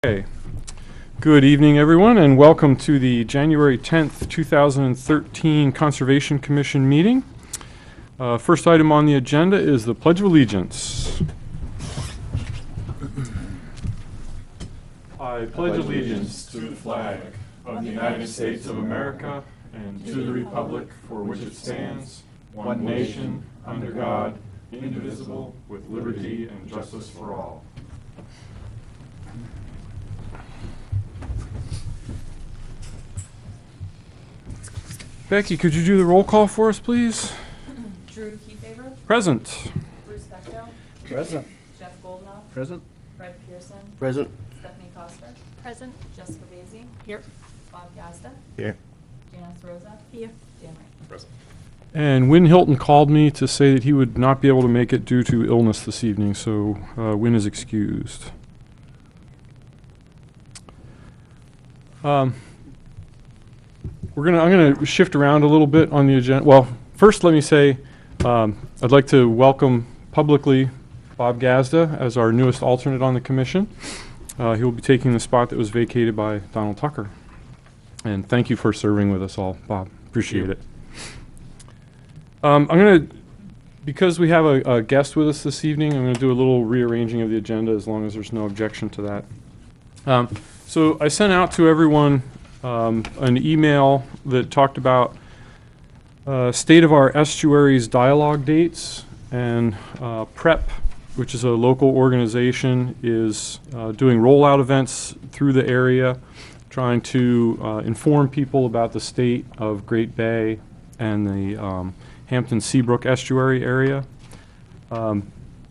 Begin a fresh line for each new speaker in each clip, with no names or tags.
Okay. Good evening, everyone, and welcome to the January 10th, 2013 Conservation Commission meeting. First item on the agenda is the Pledge of Allegiance. I pledge allegiance to the flag of the United States of America and to the republic for which it stands, one nation, under God, indivisible, with liberty and justice for all. Becky, could you do the roll call for us, please?
Drew Keyfaber.
Present.
Bruce Bechtel.
Present.
Jeff Goldenoff.
Present.
Fred Pearson.
Present.
Stephanie Coster.
Present.
Jessica Basie.
Here.
Bob Gazda.
Here.
Janice Rosa.
Here.
Dan Wright.
Present.
And Wynn Hilton called me to say that he would not be able to make it due to illness this evening, so Wynn is excused. I'm gonna shift around a little bit on the agenda. Well, first let me say I'd like to welcome publicly Bob Gazda as our newest alternate on the commission. He will be taking the spot that was vacated by Donald Tucker. And thank you for serving with us all, Bob. Appreciate it. Because we have a guest with us this evening, I'm going to do a little rearranging of the agenda as long as there's no objection to that. So I sent out to everyone an email that talked about state of our estuaries dialogue dates, and PREP, which is a local organization, is doing rollout events through the area, trying to inform people about the state of Great Bay and the Hampton Seabrook estuary area.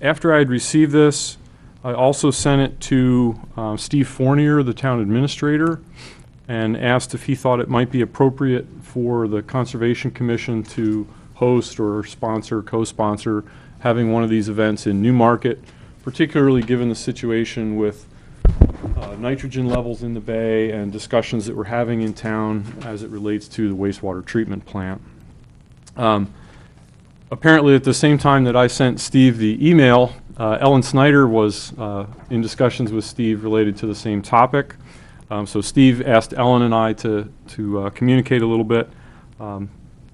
After I had received this, I also sent it to Steve Fournier, the town administrator, and asked if he thought it might be appropriate for the Conservation Commission to host or sponsor, co-sponsor, having one of these events in Newmarket, particularly given the situation with nitrogen levels in the bay and discussions that we're having in town as it relates to the wastewater treatment plant. Apparently at the same time that I sent Steve the email, Ellen Snyder was in discussions with Steve related to the same topic. So Steve asked Ellen and I to communicate a little bit.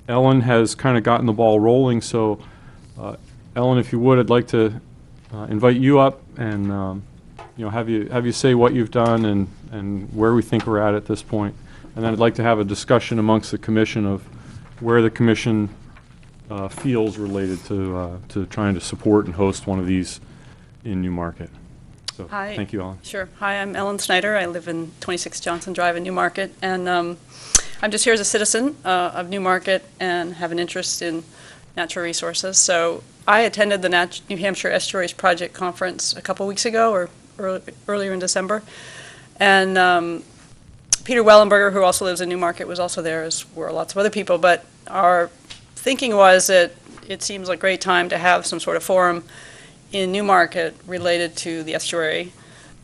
Ellen has kind of gotten the ball rolling, so Ellen, if you would, I'd like to invite you up and have you say what you've done and where we think we're at this point. And then I'd like to have a discussion amongst the commission of where the commission feels related to trying to support and host one of these in Newmarket. So,
Hi.
thank you, Ellen.
Sure. Hi, I'm Ellen Snyder. I live in 26 Johnson Drive in Newmarket, and I'm just here as a citizen of Newmarket and have an interest in natural resources. So I attended the New Hampshire Estuaries Project Conference a couple weeks ago, or earlier in December, and Peter Wellenberger, who also lives in Newmarket, was also there, as were lots of other people. But our thinking was that it seems like a great time to have some sort of forum in Newmarket related to the estuary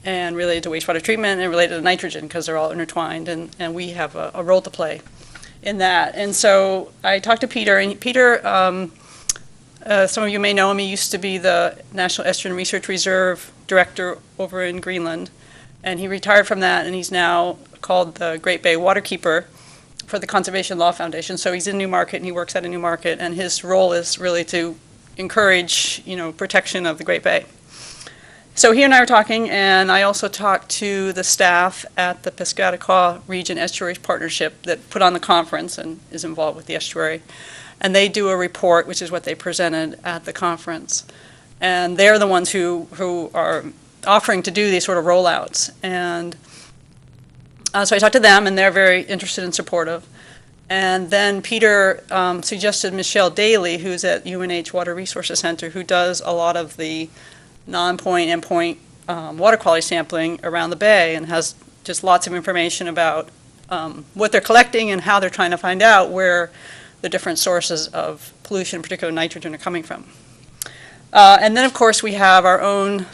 and related to wastewater treatment and related to nitrogen, because they're all intertwined, and we have a role to play in that. And so I talked to Peter, and Peter, some of you may know him, he used to be the National Estuarine Research Reserve Director over in Greenland, and he retired from that, and he's now called the Great Bay Waterkeeper for the Conservation Law Foundation. So he's in Newmarket, and he works at a Newmarket, and his role is really to encourage, protection of the Great Bay. So he and I were talking, and I also talked to the staff at the Piscataqua Region Estuaries Partnership that put on the conference and is involved with the estuary. And they do a report, which is what they presented at the conference. And they're the ones who are offering to do these sort of rollouts. And so I talked to them, and they're very interested and supportive. And then Peter suggested Michelle Daly, who's at UNH Water Resources Center, who does a lot of the non-point and point water quality sampling around the bay and has just lots of information about what they're collecting and how they're trying to find out where the different sources of pollution, particularly nitrogen, are coming from. And then, of course, we have our own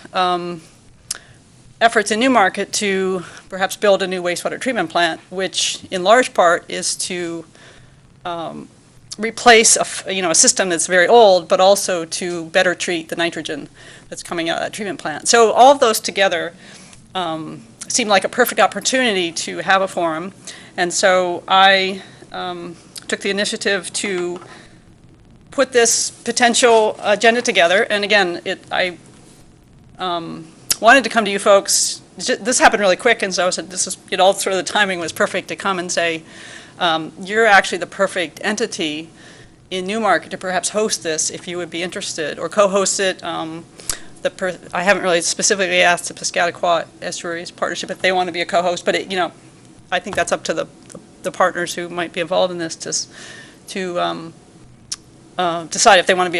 efforts in Newmarket to perhaps build a new wastewater treatment plant, which in large part is to replace a system that's very old, but also to better treat the nitrogen that's coming out of that treatment plant. So all of those together seemed like a perfect opportunity to have a forum. And so I took the initiative to put this potential agenda together. And again, I wanted to come to you folks. This happened really quick, and so I said, all sort of the timing was perfect to come and say, you're actually the perfect entity in Newmarket to perhaps host this if you would be interested, or co-host it. I haven't really specifically asked the Piscataqua Estuaries Partnership if they want to be a co-host, but I think that's up to the partners who might be involved in this to decide if they want to be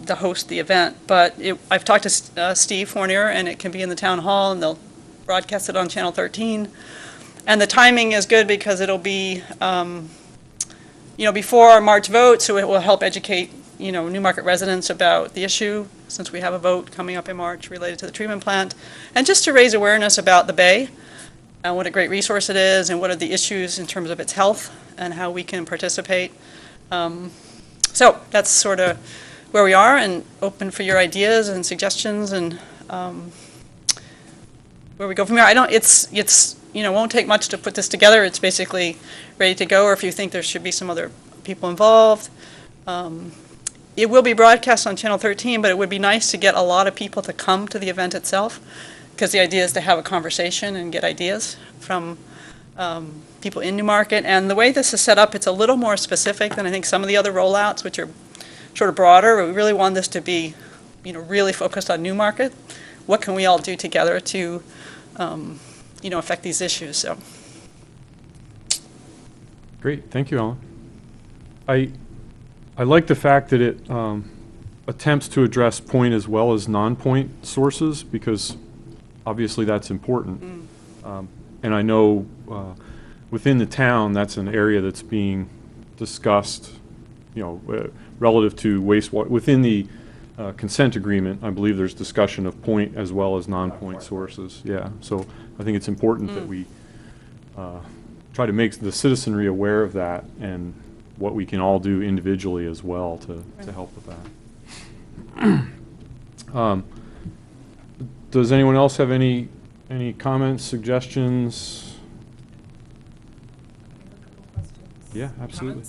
to host the event. But I've talked to Steve Fournier, and it can be in the town hall, and they'll broadcast it on Channel 13. And the timing is good because it'll be before our March vote, so it will help educate Newmarket residents about the issue, since we have a vote coming up in March related to the treatment plant, and just to raise awareness about the Bay and what a great resource it is, and what are the issues in terms of its health and how we can participate. So that's sort of where we are, and open for your ideas and suggestions, and where we go from here. It won't take much to put this together. It's basically ready to go, or if you think there should be some other people involved. It will be broadcast on Channel 13, but it would be nice to get a lot of people to come to the event itself, because the idea is to have a conversation and get ideas from people in Newmarket. And the way this is set up, it's a little more specific than I think some of the other rollouts, which are sort of broader. We really want this to be, really focused on Newmarket. What can we all do together to, affect these issues? So.
Great, thank you, Ellen. I like the fact that it attempts to address point as well as non-point sources, because obviously that's important. And I know within the town, that's an area that's being discussed, relative to wastewater. Within the consent agreement, I believe there's discussion of point as well as non-point sources. Yeah, so I think it's important that we try to make the citizenry aware of that, and what we can all do individually as well to help with that. Does anyone else have any comments, suggestions? Yeah, absolutely.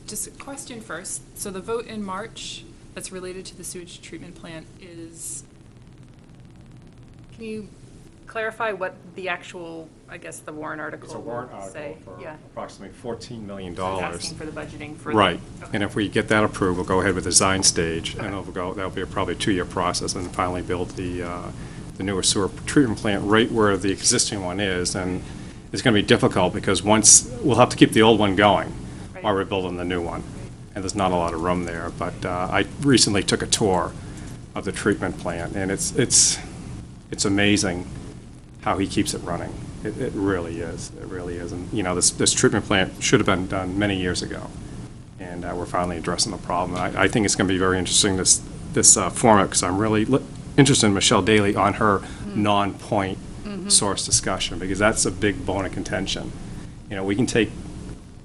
Just a question first. So the vote in March that's related to the sewage treatment plant is, can you clarify what the actual, I guess, the warrant article
It's a warrant
will
article
say?
for
Yeah.
approximately $14 million.
So it's asking for the budgeting for
Right,
the,
and if we get that approved, we'll go ahead with the design stage, and that'll be probably a 2-year process, and finally build the newer sewer treatment plant right where the existing one is. And it's going to be difficult because we'll have to keep the old one going while we're building the new one, and there's not a lot of room there. But I recently took a tour of the treatment plant, and it's amazing how he keeps it running. It really is. It really is. And this treatment plant should have been done many years ago, and we're finally addressing the problem. I think it's going to be very interesting, this format, because I'm really interested in Michelle Daly on her non-point source discussion, because that's a big bone of contention. We can take,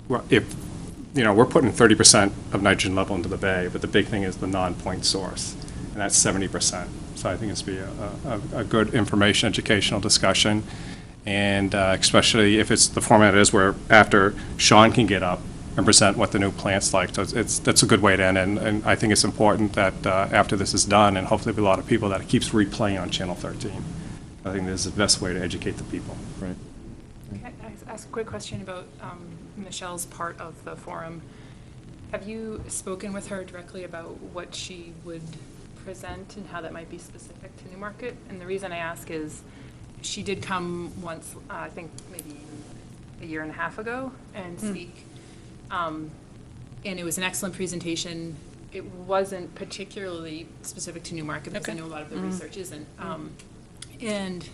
we're putting 30% of nitrogen level into the bay, but the big thing is the non-point source, and that's 70%. So I think it's be a good information, educational discussion, and especially if it's the format it is, where after Sean can get up and present what the new plant's like. So that's a good way to end, and I think it's important that after this is done, and hopefully there'll be a lot of people, that it keeps replaying on Channel 13. I think this is the best way to educate the people.
Right.
can I ask a quick question about Michelle's part of the forum? Have you spoken with her directly about what she would present and how that might be specific to Newmarket? And the reason I ask is, she did come once, I think maybe a year and a half ago, and speak. And it was an excellent presentation. It wasn't particularly specific to Newmarket, because I know a lot of the research isn't. And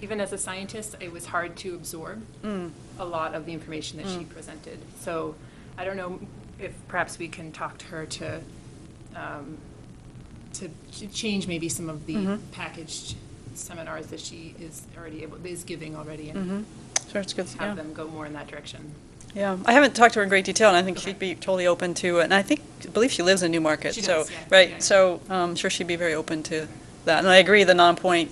even as a scientist, it was hard to absorb a lot of the information that she presented. So I don't know if perhaps we can talk to her to change maybe some of the packaged seminars that she is giving already, and
Sure, it's good.
have them go more in that direction.
Yeah, I haven't talked to her in great detail, and I think she'd be totally open to it. And I believe she lives in Newmarket.
She
so
does, yeah.
right.
Yeah.
So I'm sure she'd be very open to that. And I agree, the non-point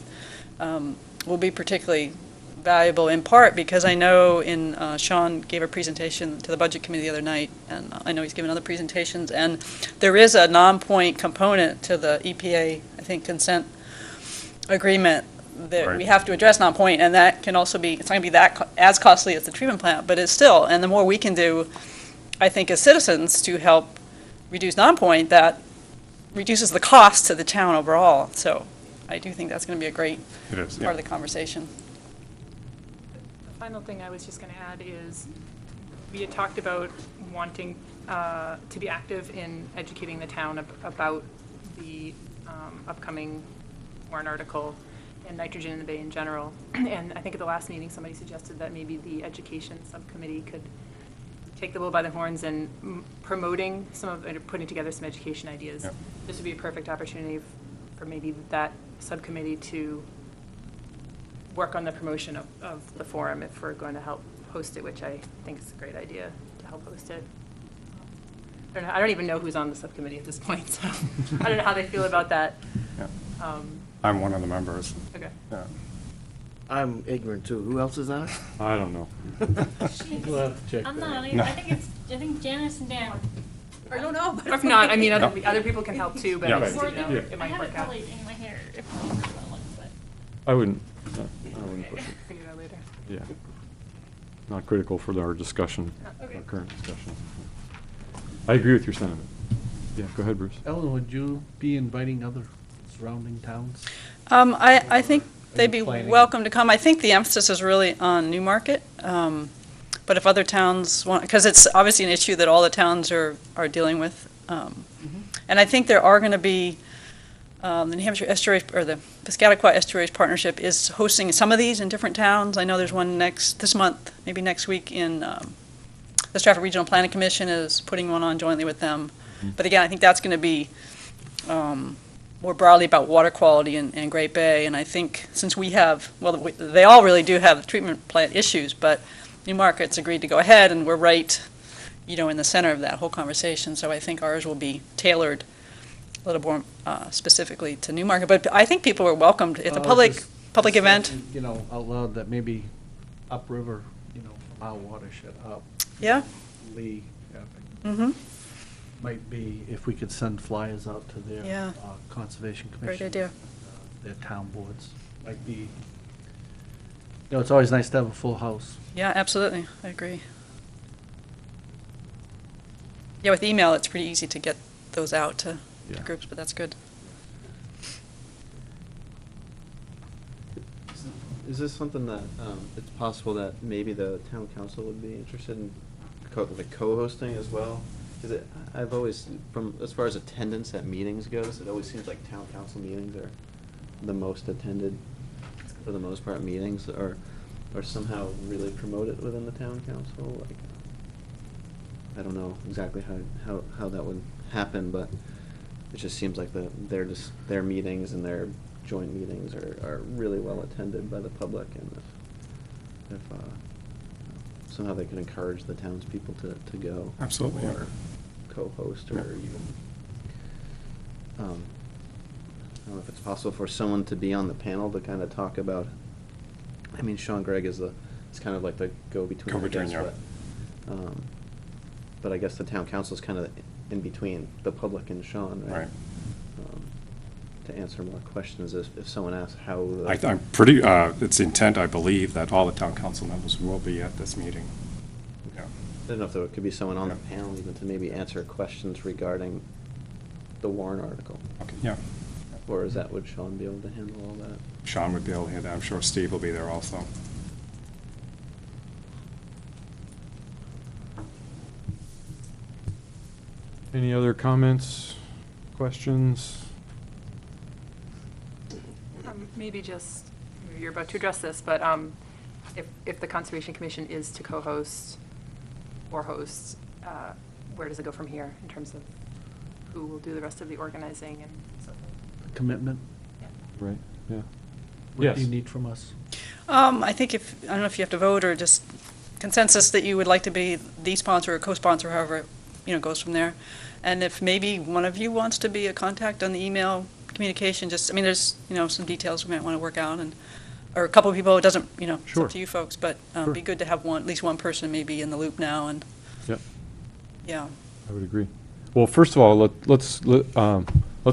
will be particularly valuable, in part because I know Sean gave a presentation to the Budget Committee the other night, and I know he's given other presentations, and there is a non-point component to the EPA, I think, consent agreement that we
Right.
have to address non-point, and that can also be, it's not going to be that as costly as the treatment plant, but it's still, and the more we can do, I think, as citizens to help reduce non-point, that reduces the cost to the town overall. So I do think that's going to be a great
It is,
part of
yeah.
the conversation.
The final thing I was just going to add is, we had talked about wanting to be active in educating the town about the upcoming warrant article and nitrogen in the bay in general. And I think at the last meeting, somebody suggested that maybe the education subcommittee could take the bull by the horns and promoting putting together some education ideas.
Yep.
This would be a perfect opportunity for maybe that subcommittee to work on the promotion of the forum if we're going to help host it, which I think is a great idea to help host it. I don't even know who's on the subcommittee at this point, so I don't know how they feel about that.
Yeah.
Um,
I'm one of the members.
Okay.
Yeah.
I'm ignorant too. Who else is on it?
I don't know.
We'll have to check
I'm
that.
not,
No.
I think Janice and Dan.
I don't know. But if not, I mean, other people can help too, but
Yeah.
it's,
Or
you know,
they-
it
I
might
have
work
it
out.
probably in my hair if I remember what it looks,
I wouldn't push it.
Figure it out later.
Yeah. Not critical for our discussion,
Okay.
our current discussion. I agree with your sentiment. Yeah, go ahead, Bruce.
Ellen, would you be inviting other surrounding towns?
I think they'd be
planning?
welcome to come. I think the emphasis is really on Newmarket. But if other towns want, because it's obviously an issue that all the towns are dealing with. And I think there are going to be, the New Hampshire Estuary, or the Piscataqua Estuaries Partnership is hosting some of these in different towns. I know there's one this month, maybe next week in, the Stratford Regional Planning Commission is putting one on jointly with them. But again, I think that's going to be more broadly about water quality in Great Bay. And I think since we have, well, they all really do have treatment plant issues, but Newmarket's agreed to go ahead, and we're right, in the center of that whole conversation. So I think ours will be tailored a little more specifically to Newmarket. But I think people are welcomed. It's a public event.
Thinking, out loud that maybe upriver, from our watershed up.
Yeah.
Lee,
Mm-hmm.
might be, if we could send flyers out to their
Yeah.
Conservation
Great
Commission.
idea.
Their town boards, might be, it's always nice to have a full house.
Yeah, absolutely. I agree. Yeah, with email, it's pretty easy to get those out to
Yeah.
groups, but that's good.
Is this something that, it's possible that maybe the town council would be interested in co-hosting as well? Because I've always, as far as attendance at meetings goes, it always seems like town council meetings are the most attended, for the most part, meetings are somehow really promoted within the town council. Like, I don't know exactly how that would happen, but it just seems like their meetings and their joint meetings are really well attended by the public, and if somehow they can encourage the townspeople to go.
Absolutely, yeah.
Or co-host, or
Yeah.
even, I don't know if it's possible for someone to be on the panel to kind of talk about, I mean, Sean Gregg is kind of like the go-between, I
Go-between,
guess,
yeah.
but I guess the town council is kind of in between the public and Sean, right?
Right.
To answer more questions if someone asks how.
I'm pretty, it's intent, I believe, that all the town council members will be at this meeting. Yeah.
I don't know if there could be someone on the
Yeah.
panel even to maybe answer questions regarding the warrant article.
Okay, yeah.
Or would Sean be able to handle all that?
Sean would be able to hear that. I'm sure Steve will be there also.
Any other comments, questions?
Maybe just, you're about to address this, but if the Conservation Commission is to co-host or host, where does it go from here in terms of who will do the rest of the organizing and so forth?
Commitment,
Yeah.
Right, yeah.
what
Yes.
do you need from us?
I think I don't know if you have to vote or just consensus that you would like to be the sponsor or co-sponsor, however, goes from there. And if maybe one of you wants to be a contact on the email communication, there's, some details we might want to work out, and or a couple of people, it doesn't, you know, it's
Sure.
up to you folks, but
Sure.
be good to have at least one person maybe in the loop now, and,
Yep,
yeah.
I would agree. Well, first of all, let's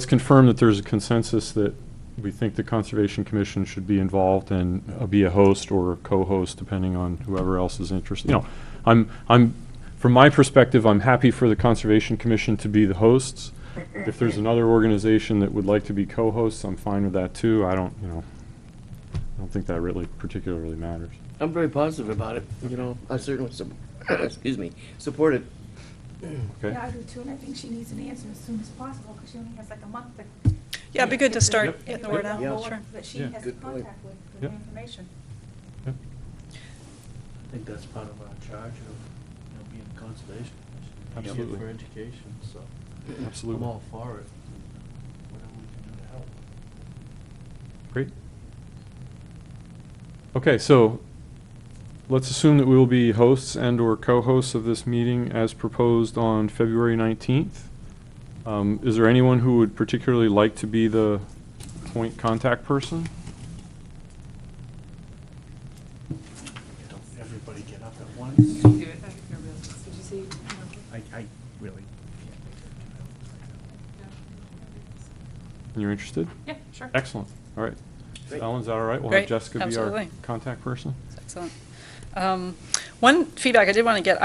confirm that there's a consensus that we think the Conservation Commission should be involved and be a host or a co-host, depending on whoever else is interested. You know, from my perspective, I'm happy for the Conservation Commission to be the hosts. If there's another organization that would like to be co-hosts, I'm fine with that too. I don't think that really particularly matters.
I'm very positive about it, you know, I certainly, excuse me, support it.
Okay?
Yeah, I do too, and I think she needs an answer as soon as possible, because she only has like a month to.
Yeah, it'd be good to start
Yep.
getting the word out,
Yeah.
sure.
That she
Yeah.
has to
Good point.
contact with for
Yep.
the information.
Yep.
I think that's part of our charge of, you know, being a conservation commission. We're here
Absolutely.
For education, so
Absolutely.
I'm all for it. Whatever we can do to help.
Great. Okay, so let's assume that we will be hosts and/or co-hosts of this meeting as proposed on February 19th. Is there anyone who would particularly like to be the point contact person?
Don't everybody get up at once.
Do it. I have no real- Did you say?
I really can't make
And you're interested?
Yeah, sure.
Excellent. All right.
Great.
Ellen, is that all right? We'll
Great.
have Jessica be our
Absolutely.
contact person?
Excellent. One feedback I did want to get,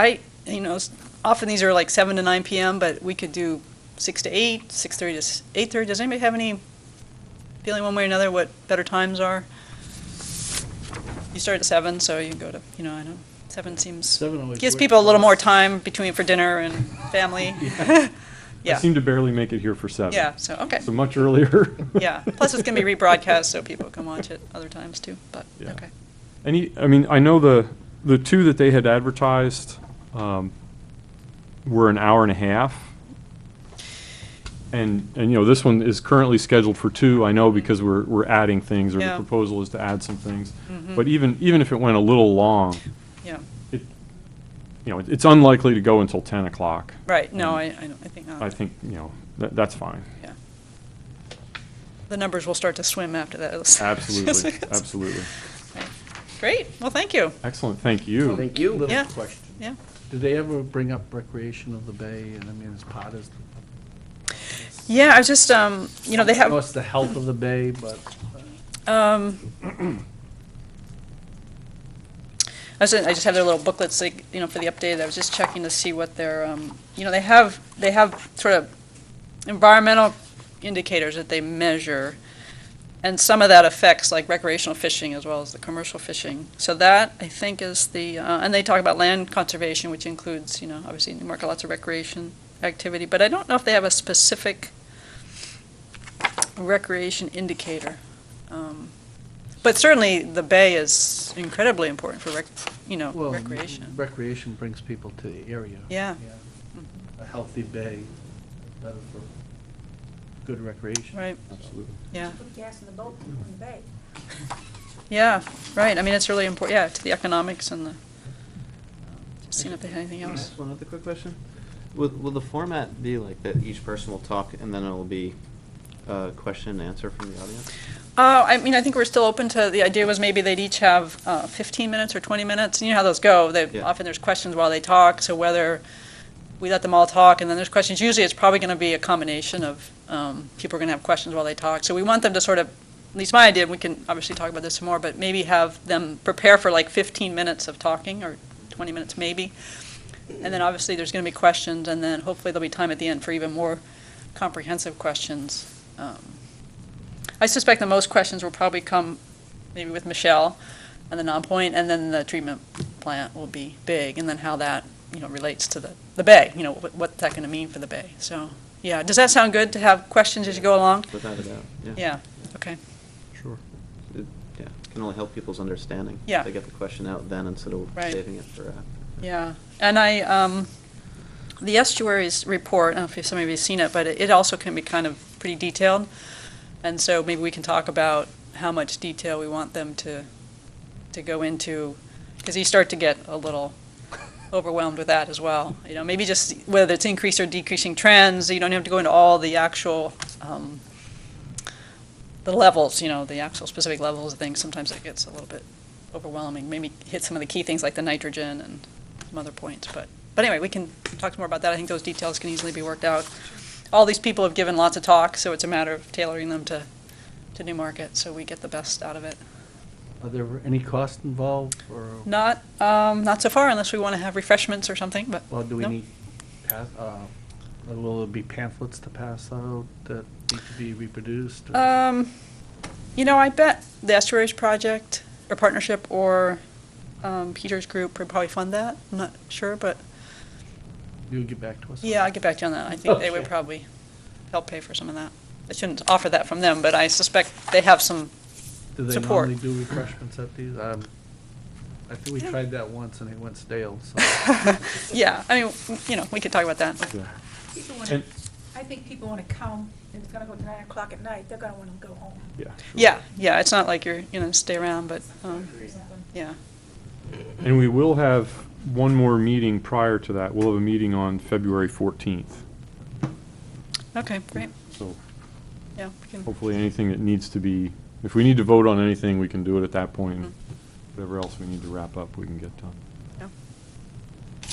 often these are like 7 to 9 p.m., but we could do 6 to 8, 6:30 to 8:30. Does anybody have any feeling one way or another what better times are? You start at 7, so you can go to, I know 7 seems,
7 always
gives
works
people a
for
little
us.
more time between for dinner and family.
I
Yeah,
seem to barely make it here for 7.
yeah, so, okay.
So much earlier.
Yeah, plus it's going to be rebroadcast, so people can watch it other times too, but,
Yeah.
okay.
I know the two that they had advertised were an hour and a half. And this one is currently scheduled for 2, I know, because we're adding things, or the
Yeah.
proposal is to add some things.
Mhm.
But even if it went a little long,
Yeah,
it's unlikely to go until 10 o'clock.
right, no, I don't, I think not.
I think, that's fine.
Yeah. The numbers will start to swim after that.
Absolutely, absolutely.
Great, well, thank you.
Excellent, thank you.
Thank you.
Little
Yeah.
question.
Yeah.
Do they ever bring up recreation of the bay, and as part of?
Yeah, I was just, they
I know
have,
it's the health of the bay, but.
I just have their little booklets, like, for the update. I was just checking to see what their, they have sort of environmental indicators that they measure, and some of that affects like recreational fishing as well as the commercial fishing. So that, I think, is the, and they talk about land conservation, which includes, obviously Newmarket, lots of recreation activity, but I don't know if they have a specific recreation indicator. But certainly the bay is incredibly important for
Well,
recreation.
Recreation brings people to the area.
Yeah.
A healthy bay, better for good recreation.
Right,
Absolutely.
yeah.
Put gas in the boat, in the bay.
Yeah, right, it's really important, yeah, to the economics and the, just seeing if they have anything else.
Just one other quick question. Will the format be like that each person will talk and then it'll be question and answer from the audience?
I think we're still open to, the idea was maybe they'd each have 15 minutes or 20 minutes, and you know how those go.
Yeah.
Often there's questions while they talk, so whether we let them all talk and then there's questions, usually it's probably going to be a combination of people are going to have questions while they talk. So we want them to sort of, at least my idea, we can obviously talk about this some more, but maybe have them prepare for like 15 minutes of talking, or 20 minutes maybe. And then obviously there's going to be questions, and then hopefully there'll be time at the end for even more comprehensive questions. I suspect the most questions will probably come maybe with Michelle and the non-point, and then the treatment plant will be big, and then how that, relates to the bay, what's that going to mean for the bay. So, yeah, does that sound good to have questions as you go along?
Without a doubt, yeah.
Yeah, okay.
Sure.
It can only help people's understanding.
Yeah.
They get the question out then instead of
Right.
saving it for after.
Yeah, and the estuaries report, I don't know if some of you have seen it, but it also can be kind of pretty detailed. And so maybe we can talk about how much detail we want them to go into, because you start to get a little overwhelmed with that as well. Maybe just whether it's increased or decreasing trends, you don't have to go into all the actual the levels, the actual specific levels of things, sometimes it gets a little bit overwhelming. Maybe hit some of the key things like the nitrogen and some other points. But anyway, we can talk more about that. I think those details can easily be worked out. All these people have given lots of talks, so it's a matter of tailoring them to Newmarket so we get the best out of it.
Are there any costs involved, or?
Not so far, unless we want to have refreshments or something, but.
Well, do we
no.
need, will there be pamphlets to pass out that need to be reproduced? or-
I bet the Estuaries Project or Partnership or Peter's group would probably fund that. I'm not sure, but
You'll get back to us? on
yeah, I'll
that?
get back to you on that. I think they would
Okay.
probably help pay for some of that. I shouldn't offer that from them, but I suspect they have some
Do they
support.
normally do refreshments at these? I think we tried that once and it went stale, so.
Yeah, I mean, we could talk about that.
Yeah.
People
And-
wanna, I think people wanna come, and it's gonna go to 9 o'clock at night, they're gonna wanna go home.
Yeah.
Yeah, it's not like you're, stay around, but, yeah.
And we will have one more meeting prior to that. We'll have a meeting on February 14th.
Okay, great.
So
Yeah, we can.
hopefully anything that needs to be, if we need to vote on anything, we can do it at that point.
Mhm.
Whatever else we need to wrap up, we can get done.
Yeah.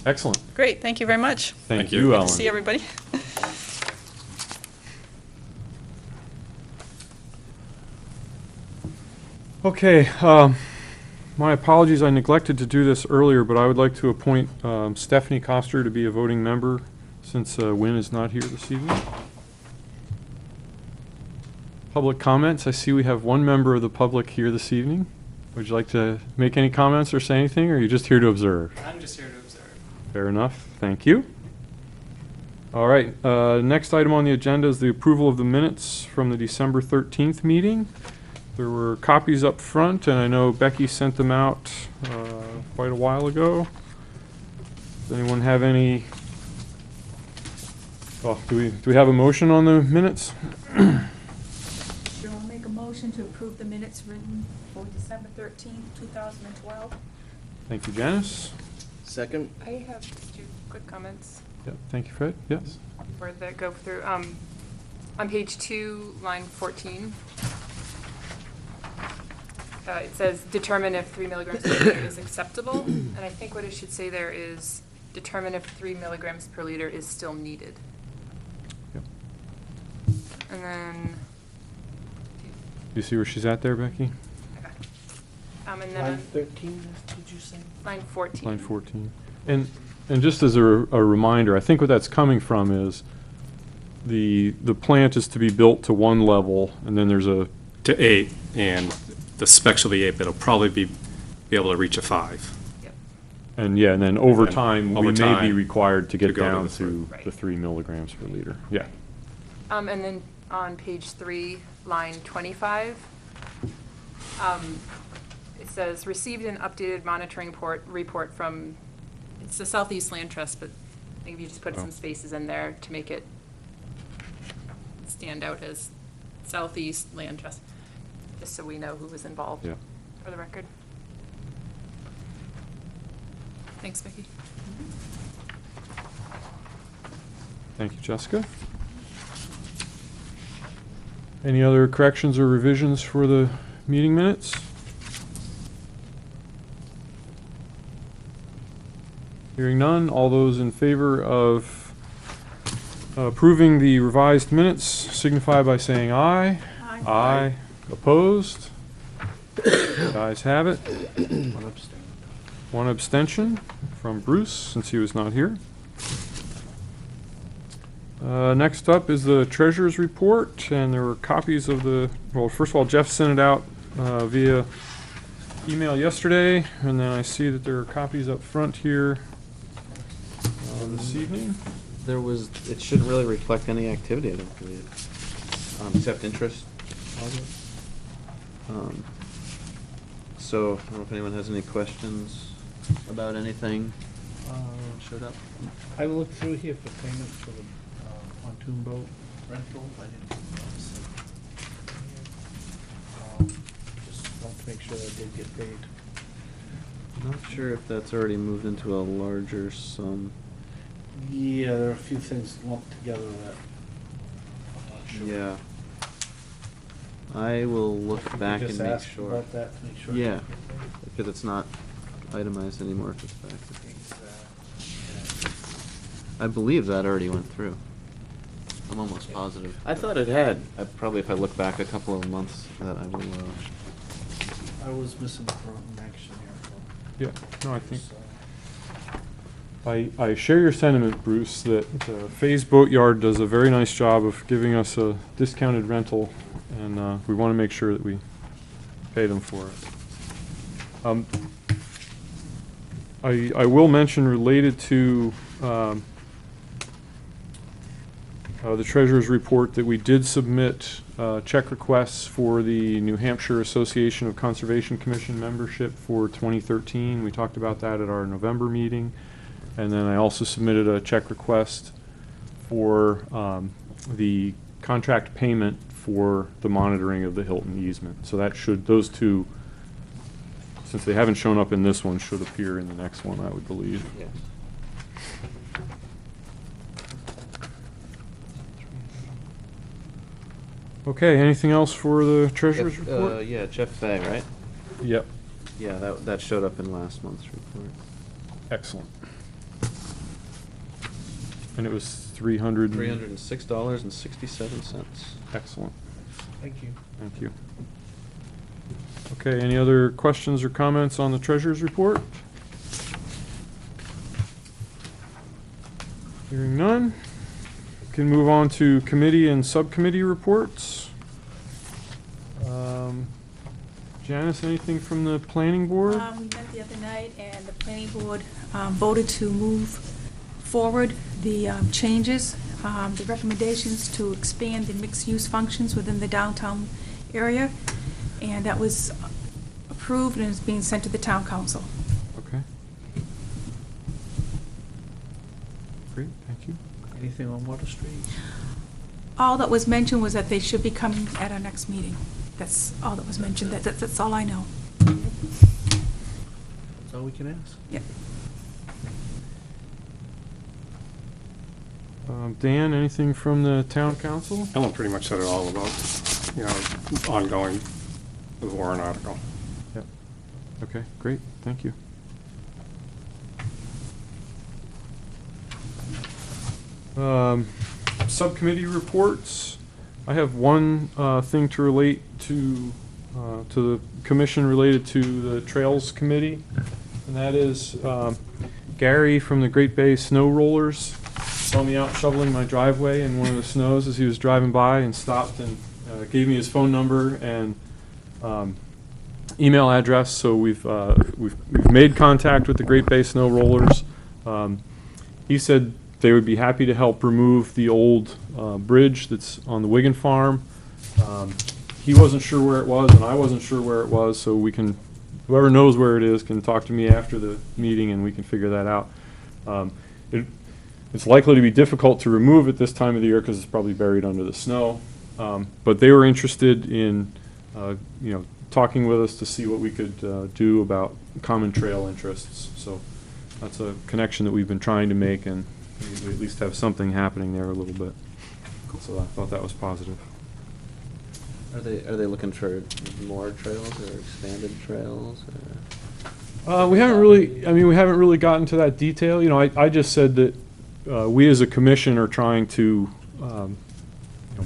Excellent.
Great, thank you very much.
Thank
Thank you.
you,
Good to
Ellen.
See everybody.
Okay, my apologies, I neglected to do this earlier, but I would like to appoint Stephanie Coster to be a voting member since Wynn is not here this evening. Public comments, I see we have one member of the public here this evening. Would you like to make any comments or say anything, or are you just here to observe?
I'm just here to observe.
Fair enough, thank you. All right, next item on the agenda is the approval of the minutes from the December 13th meeting. There were copies up front, and I know Becky sent them out quite a while ago. Does anyone have any? Oh, do we have a motion on the minutes?
Sure, I'll make a motion to approve the minutes written for December 13th, 2012.
Thank you, Janice.
Second?
I have just two quick comments
Yep, thank you, Fred. Yes.
before that go through. On page 2, line 14, it says, determine if 3 milligrams per liter is acceptable. And I think what it should say there is, determine if 3 milligrams per liter is still needed.
Yep.
And then,
You see where she's at there, Becky?
okay. And then
Line
on
13, did you say?
line 14.
Line 14. And just as a reminder, I think what that's coming from is the plant is to be built to one level, and then there's a,
To 8, and the specs will be 8, but it'll probably be able to reach a 5.
Yep.
and yeah, and then over
And
time, we
over
may be
time,
required to
to
get
go to
down
the three.
to
Right.
the 3 milligrams per liter. Yeah.
And then on page 3, line 25, it says, received an updated monitoring report from, it's the Southeast Land Trust, but I think if you just put
Oh.
some spaces in there to make it stand out as Southeast Land Trust, just so we know who was involved.
Yeah.
For the record. Thanks, Vicki.
Thank you, Jessica. Any other corrections or revisions for the meeting minutes? Hearing none, all those in favor of approving the revised minutes signify by saying aye.
Aye.
Aye. Opposed? The ayes have it.
One abstain.
One abstention from Bruce, since he was not here. Next up is the treasurer's report, and there were copies of the, well, first of all, Jeff sent it out via email yesterday, and then I see that there are copies up front here this evening.
There was, it shouldn't really reflect any activity, I don't believe, except interest. So, I don't know if anyone has any questions about anything. Showed up.
I looked through here for payments for the pontoon boat rental. I didn't see. Just want to make sure that did get paid.
Not sure if that's already moved into a larger sum.
Yeah, there are a few things lumped together that I'm not sure.
Yeah. I will look back and
Just
make
ask
sure.
about that to make sure.
Yeah, because it's not itemized anymore if it's back. I believe that already went through. I'm almost positive. I thought it had. Probably if I look back a couple of months, that I will.
I was missing the action here.
Yeah, no, I think, I share your sentiment, Bruce, that Faye's Boatyard does a very nice job of giving us a discounted rental, and we want to make sure that we pay them for it. I will mention related to the treasurer's report that we did submit check requests for the New Hampshire Association of Conservation Commission membership for 2013. We talked about that at our November meeting. And then I also submitted a check request for the contract payment for the monitoring of the Hilton easement. So that should, those two, since they haven't shown up in this one, should appear in the next one, I would believe.
Yes.
Okay, anything else for the treasurer's report?
Yeah, Jeff Fay, right?
Yep,
Yeah, that showed up in last month's report.
excellent. And it was $300.
$306.67.
Excellent,
Thank you.
thank you. Okay, any other questions or comments on the treasurer's report? Hearing none. Can move on to committee and subcommittee reports. Janice, anything from the planning board?
We met the other night, and the planning board voted to move forward the changes, the recommendations to expand the mixed-use functions within the downtown area, and that was approved and is being sent to the town council.
Okay. Great, thank you.
Anything on Water Street?
All that was mentioned was that they should be coming at our next meeting. That's all that was mentioned. That's all I know.
That's all we can ask.
Yep.
Dan, anything from the town council?
Ellen pretty much said it all about, ongoing the Warren article.
Yep. Okay, great, thank you. Subcommittee reports. I have one thing to relate to the commission related to the Trails Committee, and that is Gary from the Great Bay Snow Rollers saw me out shoveling my driveway in one of the snows as he was driving by and stopped and gave me his phone number and email address. So we've made contact with the Great Bay Snow Rollers. He said they would be happy to help remove the old bridge that's on the Wigan farm. He wasn't sure where it was, and I wasn't sure where it was, so we can, whoever knows where it is can talk to me after the meeting and we can figure that out. It's likely to be difficult to remove at this time of the year because it's probably buried under the snow. But they were interested in, talking with us to see what we could do about common trail interests. So that's a connection that we've been trying to make, and we at least have something happening there a little bit. So I thought that was positive.
Are they looking for more trails or expanded trails?
We haven't really gotten to that detail. I just said that we as a commission are trying to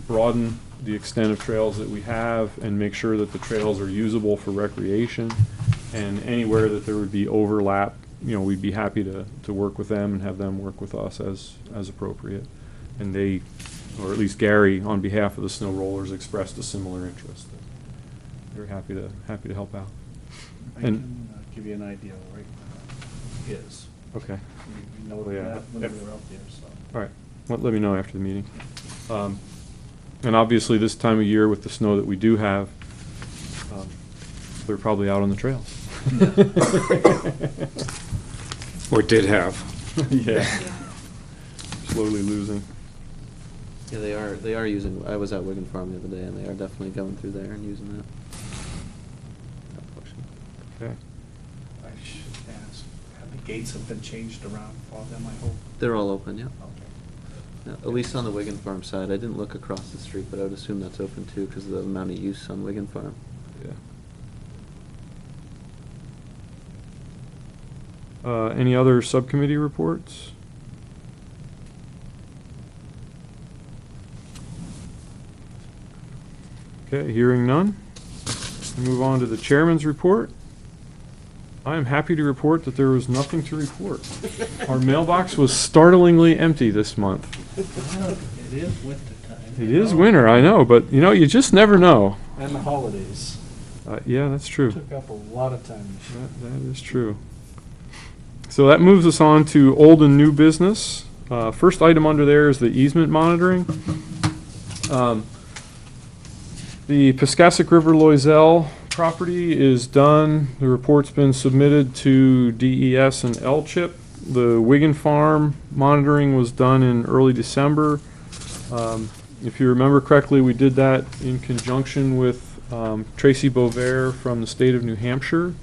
broaden the extent of trails that we have and make sure that the trails are usable for recreation, and anywhere that there would be overlap, we'd be happy to work with them and have them work with us as appropriate. And they, or at least Gary, on behalf of the Snow Rollers, expressed a similar interest. They're happy to help out.
I
And-
can give you an idea right now. Is.
Okay.
We know
Well, yeah.
that when we were out there, so.
All right. Let me know after the meeting. And obviously, this time of year with the snow that we do have, they're probably out on the trails.
Or did have.
Yeah. Slowly losing.
Yeah, they are using. I was at Wigan Farm the other day, and they are definitely going through there and using that.
Okay.
I should ask, have the gates have been changed around for them, I hope?
They're all open, yeah.
Okay.
Now, at least on the Wigan Farm side, I didn't look across the street, but I would assume that's open too because of the amount of use on Wigan Farm.
Yeah. Any other subcommittee reports? Okay, hearing none. Move on to the chairman's report. I am happy to report that there was nothing to report. Our mailbox was startlingly empty this month.
It is winter time.
It is winter, I know, but you just never know.
And the holidays.
Yeah, that's true.
Took up a lot of time this year.
That is true. So that moves us on to old and new business. First item under there is the easement monitoring. The Piscassic River Loisel property is done. The report's been submitted to DES and LCHIP. The Wigan Farm monitoring was done in early December. If you remember correctly, we did that in conjunction with Tracy Bovair from the state of New Hampshire.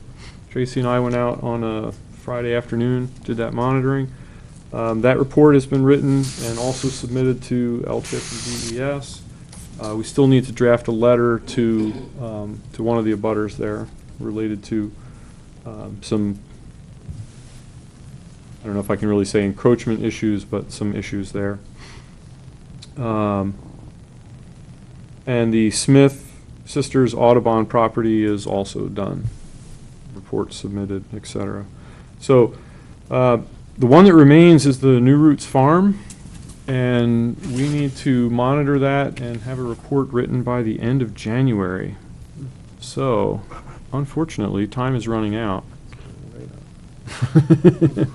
Tracy and I went out on a Friday afternoon, did that monitoring. That report has been written and also submitted to LCHIP and DES. We still need to draft a letter to one of the abutters there related to some, I don't know if I can really say encroachment issues, but some issues there. And the Smith Sisters Audubon property is also done. Report submitted, etc. So the one that remains is the New Roots Farm. And we need to monitor that and have a report written by the end of January. So, unfortunately, time is running out. The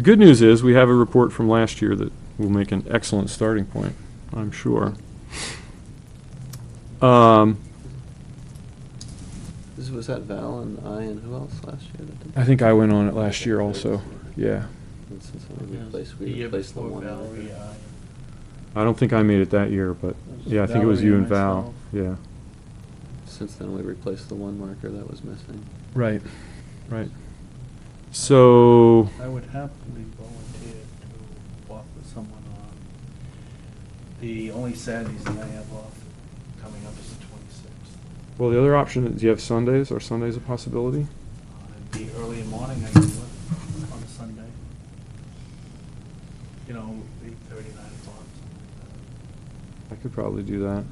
good news is we have a report from last year that will make an excellent starting point, I'm sure.
Was that Val and I and who else last year?
I think I went on it last year also, yeah.
And since we replaced the one.
I don't think I made it that year, but yeah, I think it was you and Val, yeah.
Since then, we replaced the one marker that was missing.
Right, right. So,
I would happily volunteer to walk with someone on. The only Saturdays that I have off coming up is the 26th.
well, the other option is, do you have Sundays? Are Sundays a possibility?
It'd be early in the morning, I can do it on a Sunday. 8:30, 9 o'clock, something
I could probably do that.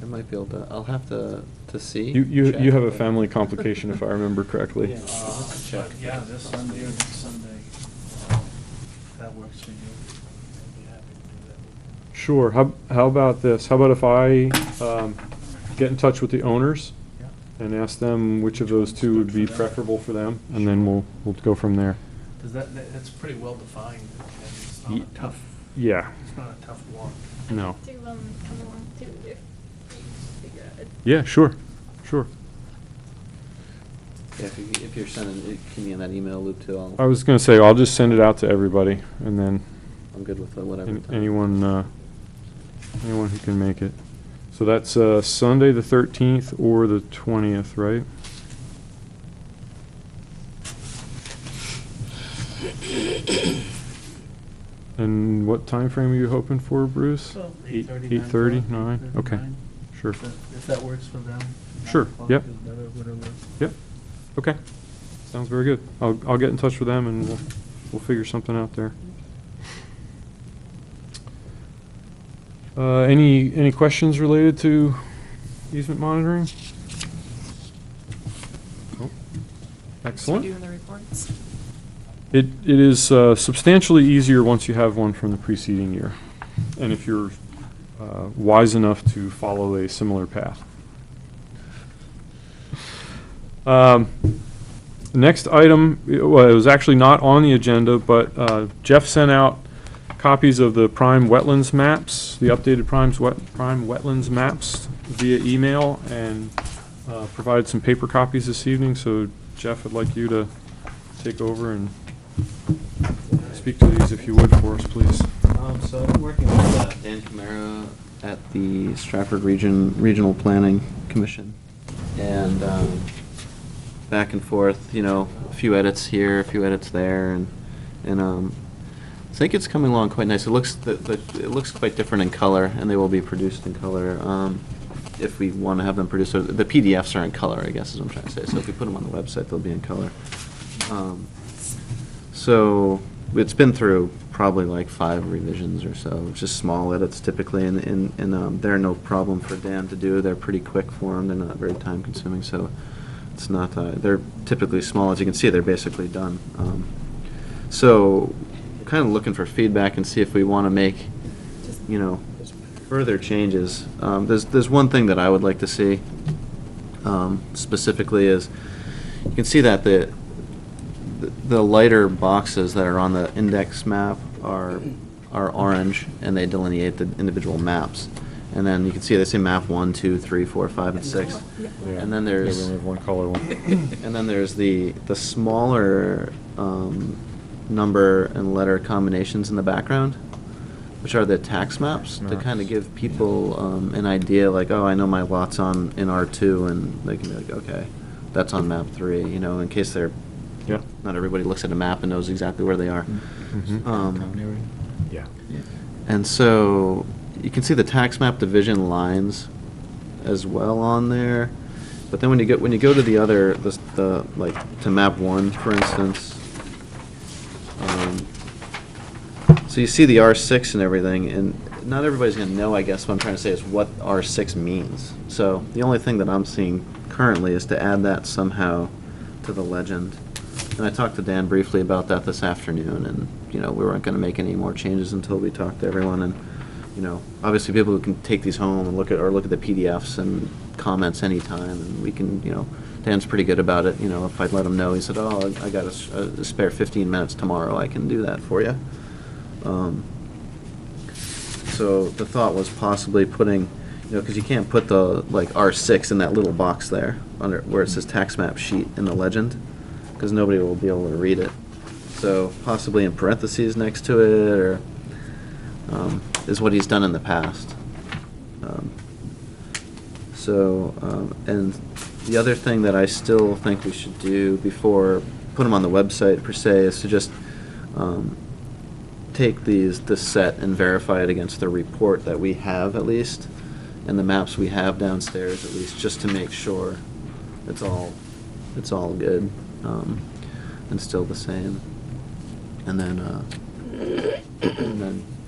I might be able to. I'll have to see.
You have a family complication, if I remember correctly.
like that.
Check.
Yeah, this Sunday or next Sunday, if that works for you, I'd be happy to do that.
Sure. How about this? How about if I get in touch with the owners
Yeah.
and ask them which of those two would be preferable for them, and then we'll go from there.
Does that's pretty well defined, and it's not
Ye-
a tough,
Yeah.
it's not a tough walk.
No.
To come along too if you figure out.
Yeah. Sure. Sure.
Yeah, if you're sending, keep me in that email loop too.
I was going to say I'll just send it out to everybody, and then
I'm good with whatever. time.
anyone who can make it. So that's Sunday the 13th or the 20th, right? And what time frame are you hoping for, Bruce? 8:30, 9? Okay, sure.
If that works for them.
Sure,
9 o'clock
yep.
is better, whatever.
Yep, okay. Sounds very good. I'll get in touch with them and we'll figure something out there. Any questions related to easement monitoring? Nope. Excellent.
Doing the reports.
It is substantially easier once you have one from the preceding year, and if you're wise enough to follow a similar path. Next item, well, it was actually not on the agenda, but Jeff sent out copies of the prime wetlands maps, the updated prime wetlands maps via email, and provided some paper copies this evening. So Jeff, I'd like you to take over and speak to these if you would for us, please.
So I've been working with Dan Camara at the Stratford Regional Planning Commission, and back and forth, a few edits here, a few edits there, and I think it's coming along quite nice. It looks it looks quite different in color, and they will be produced in color if we want to have them produced. So the PDFs are in color, I guess is what I'm trying to say. So if we put them on the website, they'll be in color. So it's been through probably like 5 revisions or so, just small edits typically, and they're no problem for Dan to do. They're pretty quick for them. They're not very time consuming, so it's not. They're typically small. As you can see, they're basically done. So kind of looking for feedback and see if we want to make, further changes. There's one thing that I would like to see specifically is you can see that the lighter boxes that are on the index map are orange, and they delineate the individual maps. And then you can see they say map 1, 2, 3, 4, 5, and 6.
Yeah.
And then there's
Yeah, we only have one color one.
and then there's the smaller number and letter combinations in the background, which are the tax maps, to kind of give people an idea, like, oh, I know my lot's in R2, and they can be like, okay, that's on map 3, in case they're,
Yeah.
not everybody looks at a map and knows exactly where they are.
Yeah.
And so you can see the tax map division lines as well on there. But then when you go to the other, like to map 1, for instance, so you see the R6 and everything, and not everybody's going to know, I guess, what I'm trying to say is what R6 means. So the only thing that I'm seeing currently is to add that somehow to the legend. And I talked to Dan briefly about that this afternoon, and, we weren't going to make any more changes until we talked to everyone. And, obviously people who can take these home and look at the PDFs and comments anytime, and we can, Dan's pretty good about it. If I'd let him know, he said, oh, I got a spare 15 minutes tomorrow, I can do that for you. So the thought was possibly putting, because you can't put the R6 in that little box there under where it says tax map sheet in the legend, because nobody will be able to read it. So possibly in parentheses next to it, or is what he's done in the past. And the other thing that I still think we should do before put them on the website per se is to just take this set and verify it against the report that we have at least, and the maps we have downstairs at least, just to make sure it's all good and still the same. And then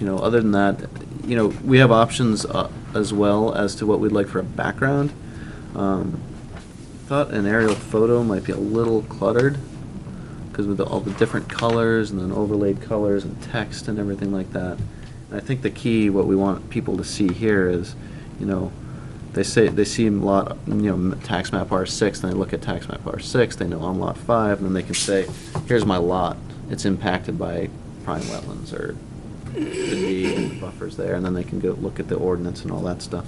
other than that, we have options as well as to what we'd like for a background. Thought an aerial photo might be a little cluttered, because with all the different colors and then overlaid colors and text and everything like that. And I think the key, what we want people to see here is, they see lot, tax map R6, and they look at tax map R6, they know I'm lot 5, and then they can say, here's my lot, it's impacted by prime wetlands, or could be buffers there, and then they can go look at the ordinance and all that stuff.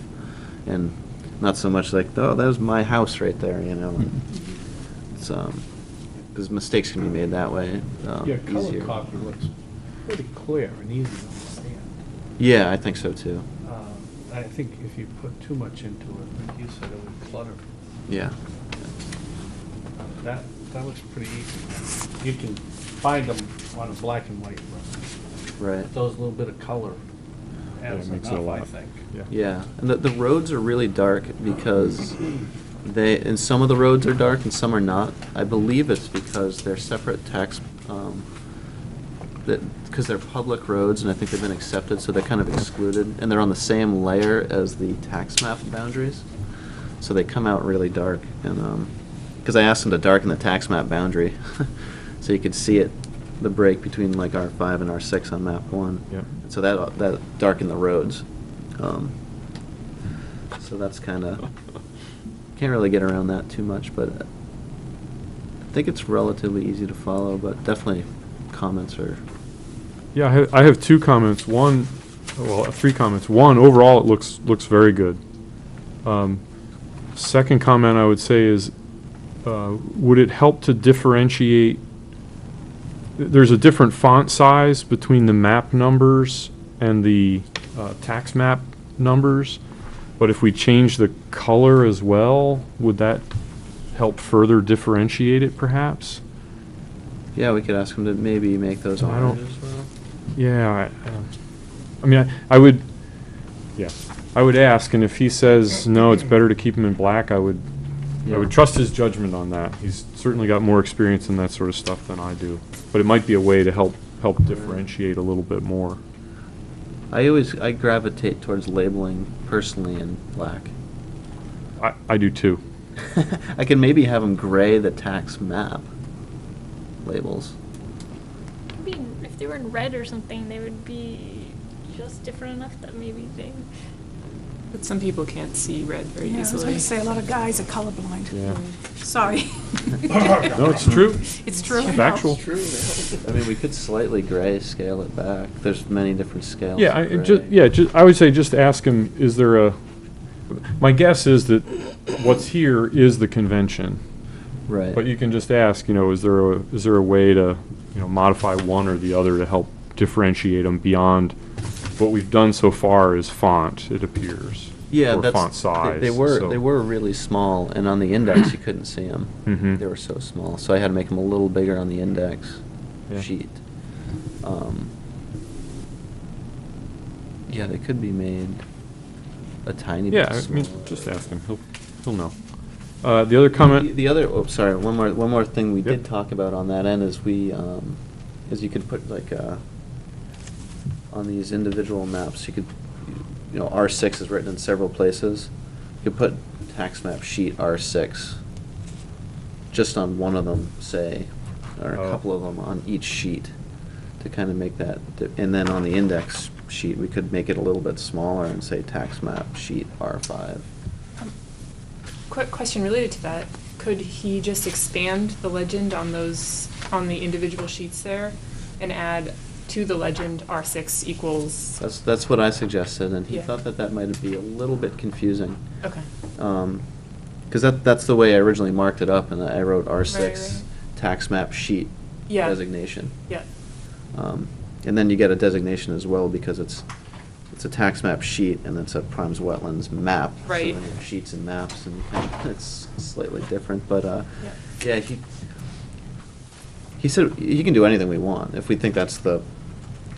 And not so much like, oh, that was my house right there, and it's, because mistakes can be made that way.
Your color
easier.
copy looks pretty clear and easy to understand.
Yeah, I think so too.
I think if you put too much into it, like you said, it would clutter.
Yeah.
That looks pretty easy. You can find them on a black and white run.
Right.
Those little bit of color adds
makes it a
enough, I
lot.
think.
Yeah, and the roads are really dark because and some of the roads are dark and some are not. I believe it's because they're separate tax, because they're public roads, and I think they've been accepted, so they're kind of excluded, and they're on the same layer as the tax map boundaries, so they come out really dark. And because I asked them to darken the tax map boundary, so you could see it, the break between like R5 and R6 on map 1.
Yep.
So that darkened the roads. So that's kind of, can't really get around that too much, but I think it's relatively easy to follow, but definitely comments are.
Yeah, I have 2 comments. One, well, 3 comments. One, overall, it looks very good. Second comment I would say is, would it help to differentiate? There's a different font size between the map numbers and the tax map numbers, but if we change the color as well, would that help further differentiate it, perhaps?
Yeah, we could ask them to maybe make those
I don't-
orange as well.
Yeah, I mean, I would, yeah, I would ask, and if he says, no, it's better to keep them in black, I would trust his judgment on that. He's certainly got more experience in that sort of stuff than I do. But it might be a way to help differentiate a little bit more.
I gravitate towards labeling personally in black.
I do too.
I can maybe have them gray the tax map labels.
I mean, if they were in red or something, they would be just different enough that maybe they.
But some people can't see red very
Yeah, I was
easily.
going to say, a lot of guys are colorblind.
Yeah.
Sorry.
No, it's true.
It's true.
Factual.
I mean, we could slightly gray scale it back. There's many different scales.
Yeah,
of gray.
I would say just ask him, is there a, my guess is that what's here is the convention.
Right.
But you can just ask, is there a way to, modify one or the other to help differentiate them beyond what we've done so far is font, it appears.
Yeah,
or
that's
font size.
They were
so-
they were really small, and on the index you couldn't see them.
Mhm.
They were so small, so I had to make them a little bigger on the index
Yeah.
sheet. Yeah, they could be made a tiny
Yeah,
bit
I
smaller.
mean, just ask him. He'll know. The other comment.
The other, sorry, one more thing we
Yep.
did talk about on that end is is you could put like on these individual maps, you could, R6 is written in several places. You could put tax map sheet R6 just on one of them, say, or a
Oh.
couple of them on each sheet to kind of make that, and then on the index sheet, we could make it a little bit smaller and say tax map sheet R5.
Quick question related to that. Could he just expand the legend on the individual sheets there and add to the legend R6 equals?
That's what I suggested, and he
Yeah.
thought that might be a little bit confusing.
Okay.
Because that's the way I originally marked it up, and I wrote R6
Right.
tax map sheet
Yeah.
designation.
Yeah.
And then you get a designation as well because it's a tax map sheet and it's a Primes Wetlands map.
Right.
So then you have sheets and maps, and it's slightly different, but
Yeah.
yeah, he said he can do anything we want. If we think that's the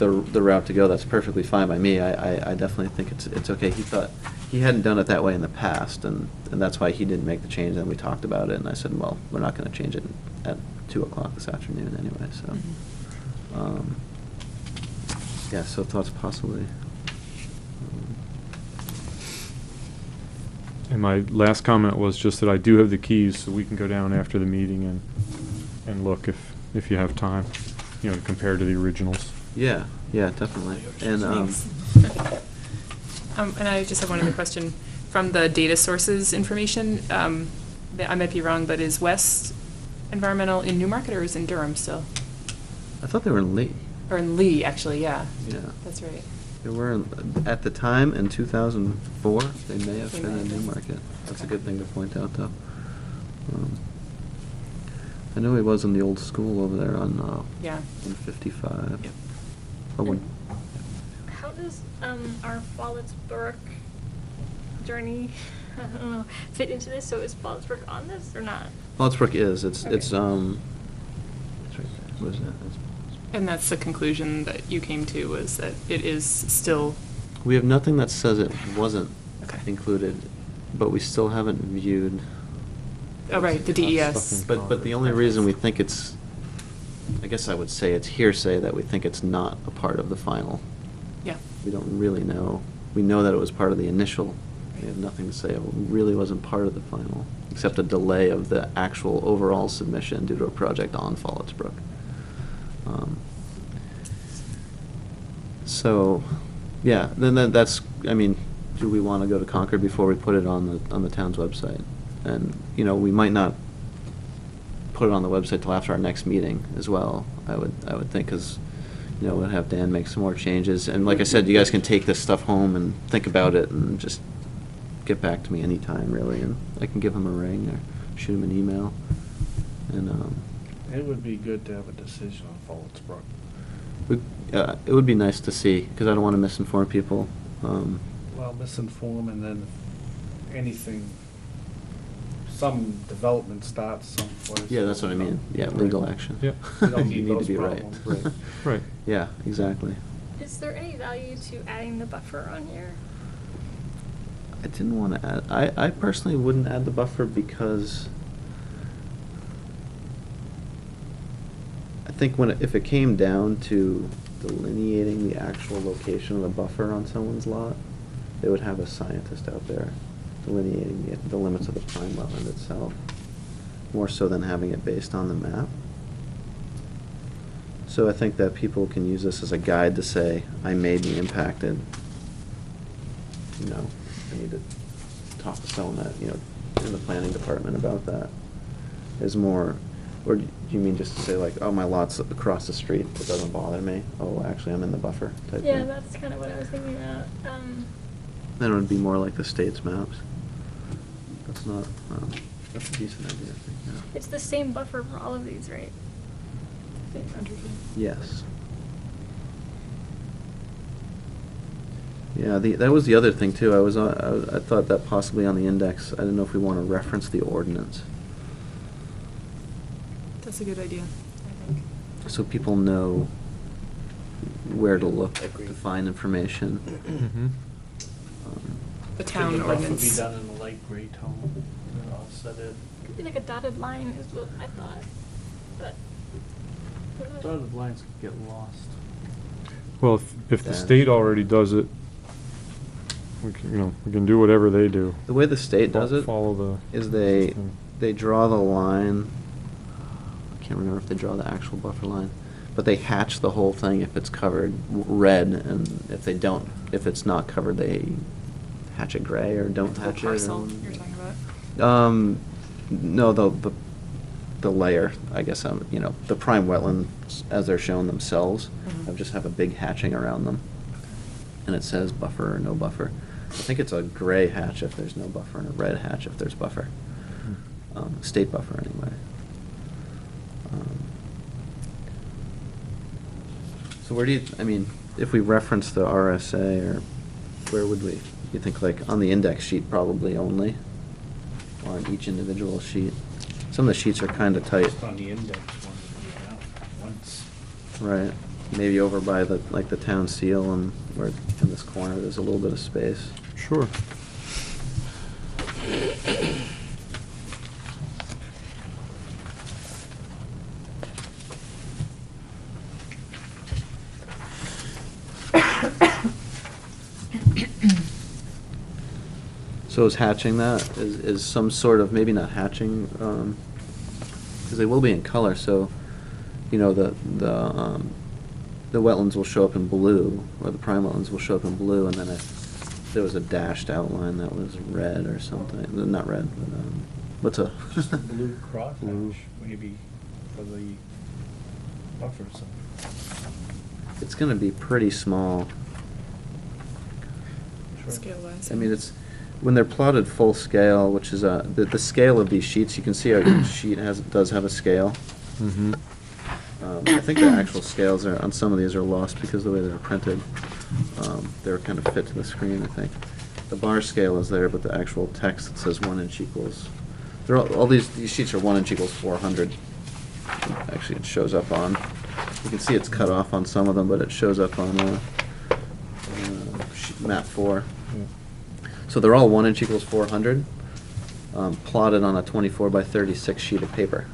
route to go, that's perfectly fine by me. I definitely think it's okay. He thought he hadn't done it that way in the past, and that's why he didn't make the change. And we talked about it, and I said, well, we're not going to change it at 2:00 this afternoon anyway. So,
Mhm.
yeah. So thoughts possibly.
And my last comment was just that I do have the keys, so we can go down after the meeting and look if you have time, compared to the originals.
Yeah, definitely. And
Thanks. And I just have one other question. From the data sources information, I might be wrong, but is West Environmental in Newmarket or is in Durham still?
I thought they were in Lee.
Or in Lee, actually, yeah.
Yeah.
That's right.
They were at the time in 2004. They may have
They
been
may
in
have been.
Newmarket. That's a
Okay.
good thing to point out, though. I know he was in the old school over there on
Yeah.
155.
Yep.
Or one.
How does our Falletsburg journey, I don't know, fit into this? So is Falletsburg on this or not?
Falletsburg is. It's
Okay.
it's right there. What is that?
And that's the conclusion that you came to, was that it is still,
We have nothing that says it wasn't
Okay.
included, but we still haven't viewed.
oh, right, the DES.
But the only reason we think it's, I guess I would say it's hearsay that we think it's not a part of the final.
Yeah.
We don't really know. We know that it was part of the initial. We have nothing to say it really wasn't part of the final, except a delay of the actual overall submission due to a project on Falletsbrook. So, yeah, then that's, I mean, do we want to go to Concord before we put it on the town's website? And, we might not put it on the website till after our next meeting as well, I would think, because, we'll have Dan make some more changes. And like I said, you guys can take this stuff home and think about it and just get back to me anytime, really, and I can give him a ring or shoot him an email. And,
It would be good to have a decision on Falletsbrook.
it would be nice to see, because I don't want to misinform people.
Well, misinform, and then if anything some development starts someplace.
Yeah, that's what I mean. Yeah, legal action.
Yeah.
You don't
You
need
need to
those
be right.
problems.
Right.
Right.
Yeah, exactly.
Is there any value to adding the buffer on here?
I didn't want to add, I personally wouldn't add the buffer because I think if it came down to delineating the actual location of the buffer on someone's lot, they would have a scientist out there delineating the limits of the prime wetland itself, more so than having it based on the map. So I think that people can use this as a guide to say, I may be impacted. You know, I need to talk to someone that, you know, in the planning department about that. Is more, or do you mean just to say like, oh, my lot's across the street, it doesn't bother me? Oh, actually, I'm in the buffer type
Yeah,
thing?
that's kind of what I was thinking about.
Then it would be more like the state's maps. That's not, that's a decent idea, I think, yeah.
It's the same buffer for all of these, right?
Yes. Yeah, that was the other thing too. I thought that possibly on the index, I didn't know if we want to reference the ordinance.
That's a good idea, I think.
So people know where to look to
Agreed.
find information.
Mhm.
The
Should
town
the buffer
ordinance.
be done in a light gray tone to offset it?
Could be like a dotted line is what I thought, but.
Dotted lines could get lost.
Well, if the
Yeah.
state already does it, we can, you know, we can do whatever they do.
The way the state does it
Follow the.
is they draw the line. I can't remember if they draw the actual buffer line, but they hatch the whole thing if it's covered red, and if they don't, if it's not covered, they hatch it gray or don't
The whole
hatch it.
parcel you're talking about?
No, the layer, I guess, you know, the prime wetlands, as they're shown themselves,
Mhm.
just have a big hatching around them. And it says buffer or no buffer. I think it's a gray hatch if there's no buffer and a red hatch if there's buffer. State buffer, anyway. So where do you, I mean, if we reference the RSA, or where would we? You think like on the index sheet probably only? Or on each individual sheet? Some of the sheets are kind of tight.
Just on the index one, yeah, once.
Right. Maybe over by the, like the town seal, and where in this corner there's a little bit of space.
Sure.
So is hatching that, is some sort of, maybe not hatching, because they will be in color, so, you know, the wetlands will show up in blue, or the prime wetlands will show up in blue, and then if there was a dashed outline that was red or something, not red, but, what's a?
Just a blue crosshatch,
Blue.
maybe, for the buffer zone.
It's gonna be pretty small.
Sure.
Scale-wise.
I mean, it's, when they're plotted full scale, which is, the scale of these sheets, you can see how each sheet does have a scale.
Mm-hmm.
I think the actual scales on some of these are lost because of the way they're printed. They're kind of fit to the screen, I think. The bar scale is there, but the actual text that says 1 inch equals, all these sheets are 1 inch equals 400. Actually, it shows up on, you can see it's cut off on some of them, but it shows up on map 4. So they're all 1 inch equals 400, plotted on a 24 by 36 sheet of paper.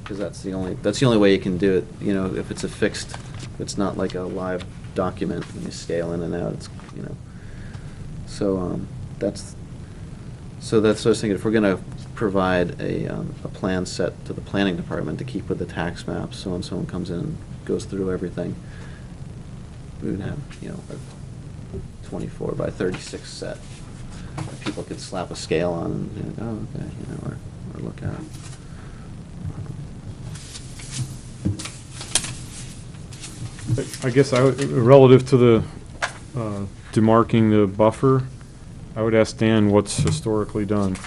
Because that's the only way you can do it. You know, if it's a fixed, if it's not like a live document, and you scale in and out, it's, you know. So that's what I was thinking. If we're going to provide a plan set to the planning department to keep with the tax maps, so when someone comes in and goes through everything, we would have, you know, a 24 by 36 set that people could slap a scale on and, you know, oh, okay, you know, or look at.
I guess relative to the demarking the buffer, I would ask Dan what's historically done and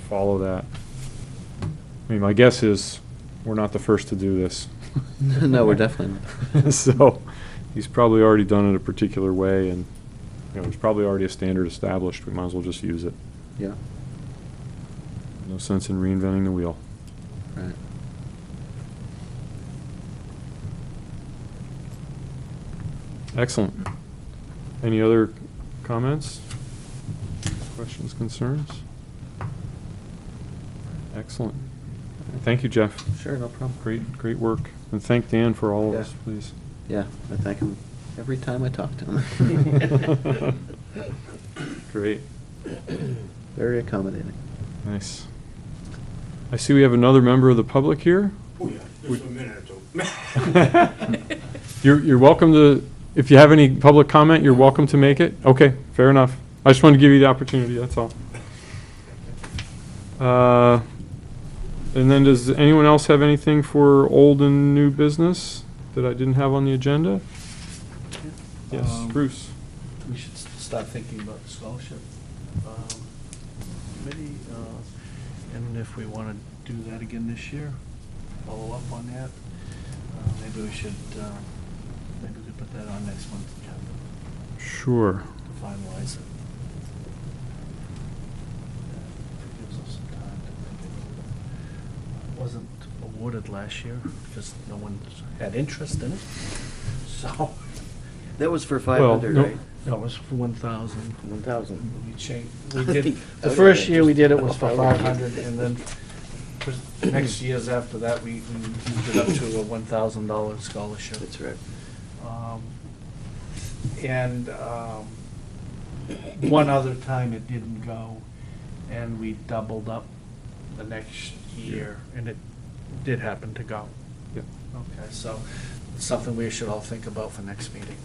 follow that. I mean, my guess is we're not the first to do this.
No, we're definitely not.
So he's probably already done it a particular way, and you know, there's probably already a standard established. We might as well just use it.
Yeah.
No sense in reinventing the wheel.
Right.
Excellent. Any other comments? Questions, concerns? Excellent. Thank you, Jeff.
Sure, no problem.
Great work. And thank Dan for all of
Yeah.
this, please.
Yeah, I thank him every time I talk to him.
Great.
Very accommodating.
Nice. I see we have another member of the public here.
Oh, yeah, just a minute or two.
You're welcome to, if you have any public comment, you're welcome to make it. Okay, fair enough. I just wanted to give you the opportunity, that's all. And then does anyone else have anything for old and new business that I didn't have on the agenda? Yes, Bruce.
We should start thinking about the scholarship committee, and if we want to do that again this year, follow up on that. Maybe we should, maybe we could put that on next month's agenda
Sure.
to finalize it. It gives us some time to think it over. It wasn't awarded last year because no one had interest in it, so.
That was for
Well,
500,
no-
right?
That was for 1,000.
1,000.
We changed, we did, the first year we did it was for 500, and then for next years after that, we moved it up to a $1,000 scholarship.
That's right.
And one other time it didn't go, and we doubled up the next year, and it did happen to go.
Yep.
Okay, so it's something we should all think about for next meeting.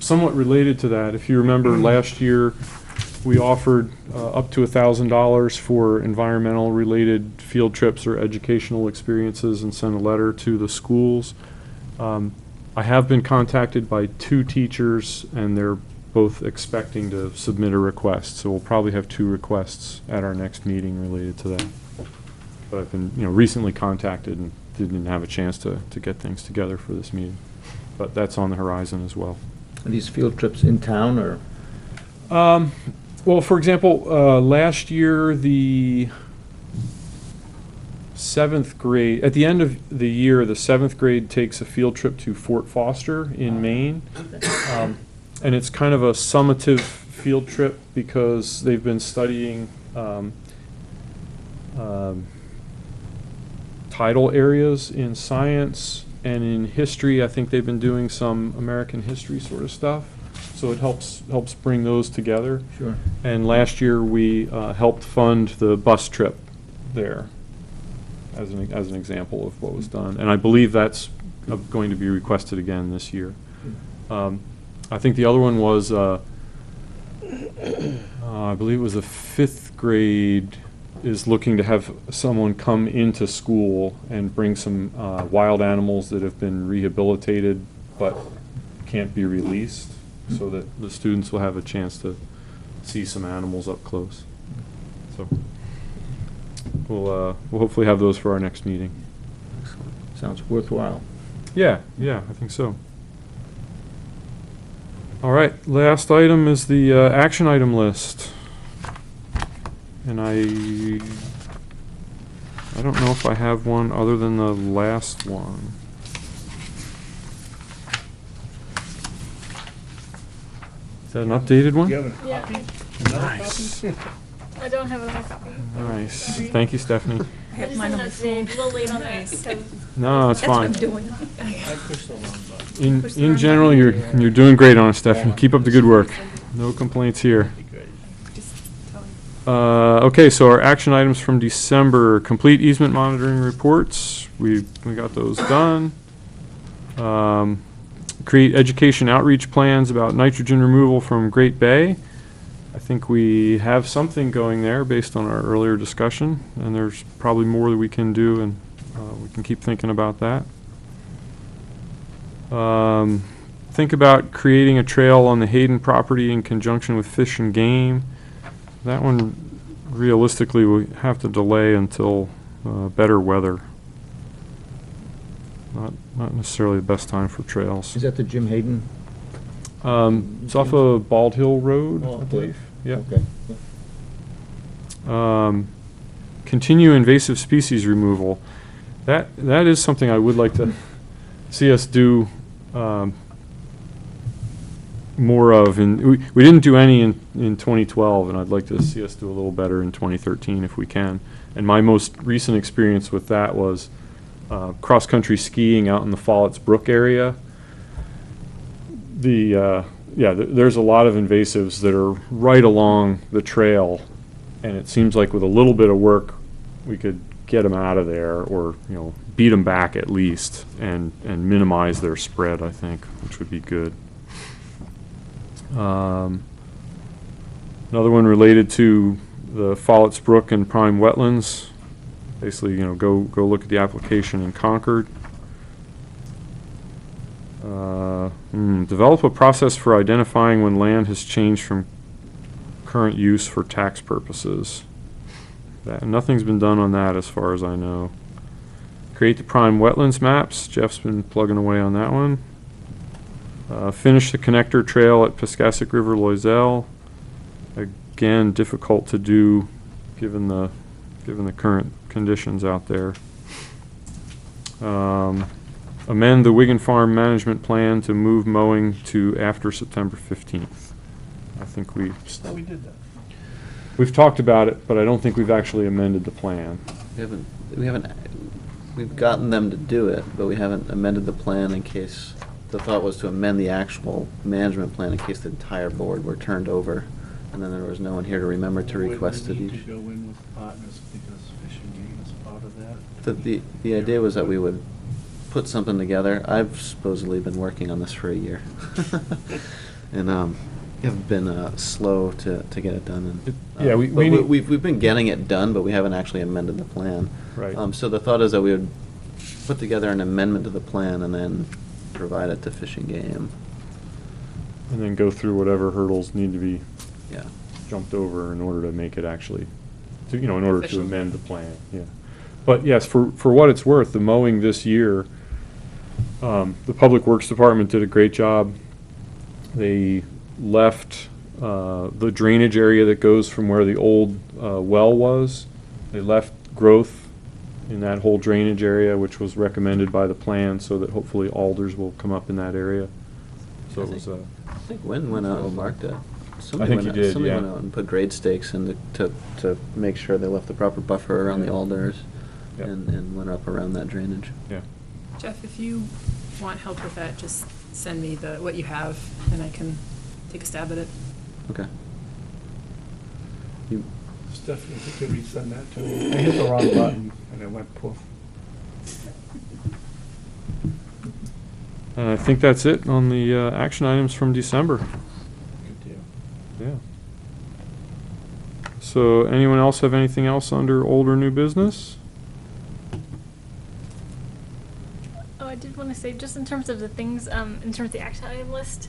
Somewhat related to that, if you remember last year, we offered up to $1,000 for environmental-related field trips or educational experiences and sent a letter to the schools. I have been contacted by 2 teachers, and they're both expecting to submit a request, so we'll probably have 2 requests at our next meeting related to that. But I've been, recently contacted and didn't have a chance to get things together for this meeting. But that's on the horizon as well.
Are these field trips in town, or?
Well, for example, last year, the 7th grade, at the end of the year, the 7th grade takes a field trip to Fort Foster in Maine. And it's kind of a summative field trip because they've been studying tidal areas in science, and in history, I think they've been doing some American history sort of stuff. So it helps bring those together.
Sure.
And last year, we helped fund the bus trip there as an example of what was done. And I believe that's going to be requested again this year. I think the other one was, I believe it was the 5th grade is looking to have someone come into school and bring some wild animals that have been rehabilitated but can't be released, so that the students will have a chance to see some animals up close. So we'll hopefully have those for our next meeting.
Sounds worthwhile.
Yeah, I think so. All right, last item is the action item list. And I don't know if I have one other than the last one. Is that an updated one?
Do you have a
Yeah,
copy? Another
Nice.
copy?
I don't have another copy.
Nice.
Sorry.
Thank you, Stephanie.
I
I
have
just
mine
sent
on
it
my
out today,
phone.
a little late on that,
Nice.
so.
No, it's
That's what
fine.
I'm doing.
I pushed the wrong button.
Push the
In
wrong
general,
button.
you're doing great on it, Stephanie. Keep up the good work. No complaints here.
That'd be great.
Just tell me.
Okay, so our action items from December: complete easement monitoring reports. We got those done. Create education outreach plans about nitrogen removal from Great Bay. I think we have something going there based on our earlier discussion, and there's probably more that we can do, and we can keep thinking about that. Think about creating a trail on the Hayden property in conjunction with Fish and Game. That one, realistically, we have to delay until better weather. Not necessarily the best time for trails.
Is that the Jim Hayden?
It's off of Bald Hill Road,
Oh,
I believe. Yeah.
Okay.
Continue invasive species removal. That is something I would like to see us do more of. And we didn't do any in 2012, and I'd like to see us do a little better in 2013 if we can. And my most recent experience with that was cross-country skiing out in the Follett's Brook area. There's a lot of invasives that are right along the trail, and it seems like with a little bit of work, we could get them out of there, or beat them back at least, and minimize their spread, I think, which would be good. Another one related to the Follett's Brook and prime wetlands. Basically, go look at the application in Concord. Develop a process for identifying when land has changed from current use for tax purposes. Nothing's been done on that as far as I know. Create the prime wetlands maps. Jeff's been plugging away on that one. Finish the connector trail at Piscassic River Loisel. Again, difficult to do given the current conditions out there. Amend the Wigan Farm management plan to move mowing to after September 15th. I think
We did that.
we've talked about it, but I don't think we've actually amended the plan.
We've gotten them to do it, but we haven't amended the plan in case, the thought was to amend the actual management plan in case the entire board were turned over, and then there was no one here to remember to request it
Would we need
each.
to go in with partners because Fish and Game is part of that?
The idea was that we would put something together. I've supposedly been working on this for a year. And have been slow to get it done. And, we've been getting it done, but we haven't actually amended the plan.
Right.
So the thought is that we would put together an amendment to the plan and then provide it to Fish and Game.
And then go through whatever hurdles need to be
Yeah.
jumped over in order to make it actually, in order to
Official.
amend the plan, yeah. But yes, for what it's worth, the mowing this year, the Public Works Department did a great job. They left the drainage area that goes from where the old well was. They left growth in that whole drainage area, which was recommended by the plan, so that hopefully alders will come up in that area. So it was
I think Wynn went out and marked it.
I think he did,
Somebody
yeah.
went out and put grade stakes in to make sure they left the proper buffer around the alders
Yep.
and went up around that drainage.
Yeah.
Jeff, if you want help with that, just send me what you have, and I can take a stab at it.
Okay. You,
Stephanie, if you could resend that to me. I hit the wrong button and it went poof.
And I think that's it on the action items from December.
Good deal.
Yeah. So anyone else have anything else under old or new business?
Oh, I did want to say, just in terms of the things, in terms of the action item list,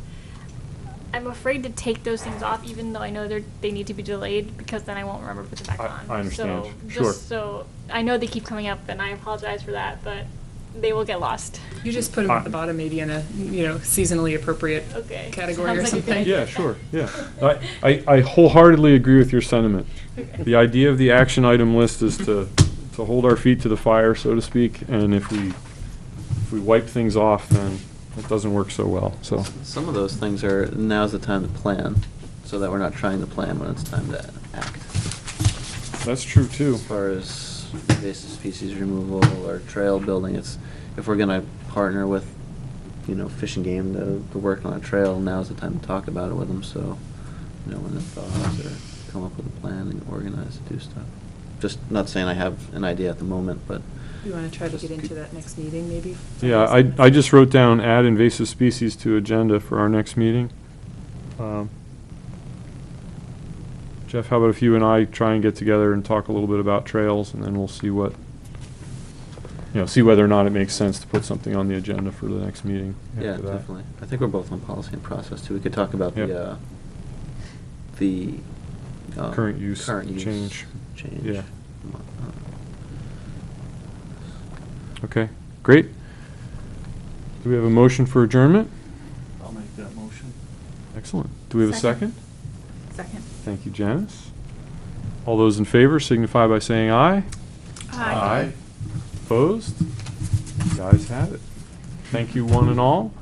I'm afraid to take those things off, even though I know they need to be delayed, because then I won't remember to put them back on.
I understand.
So,
Sure.
just so, I know they keep coming up, and I apologize for that, but they will get lost.
You just put them at the bottom, maybe in a, seasonally appropriate
Okay.
category or
Sounds like a good
something.
idea.
Yeah, sure, yeah. I wholeheartedly agree with your sentiment. The idea of the action item list is to hold our feet to the fire, so to speak, and if we wipe things off, then it doesn't work so well, so.
some of those things are, now's the time to plan, so that we're not trying to plan when it's time to act.
That's true, too.
As far as invasive species removal or trail building, if we're gonna partner with, Fish and Game to work on a trail, now's the time to talk about it with them, so, when it thaws, or come up with a plan and organize to do stuff. Just not saying I have an idea at the moment, but.
You want to try to get into that next meeting, maybe?
Yeah, I just wrote down add invasive species to agenda for our next meeting. Jeff, how about if you and I try and get together and talk a little bit about trails, and then we'll see see whether or not it makes sense to put something on the agenda for the next meeting.
Yeah,
after that.
definitely. I think we're both on policy and process too. We could talk about
Yep.
the
Current use
change.
Yeah. Okay, great. Do we have a motion for adjournment?
I'll make that motion.
Excellent. Do we have a second?
Second.
Thank you, Janice. All those in favor signify by saying aye.
Aye.
Opposed? You guys have it. Thank you, one and all.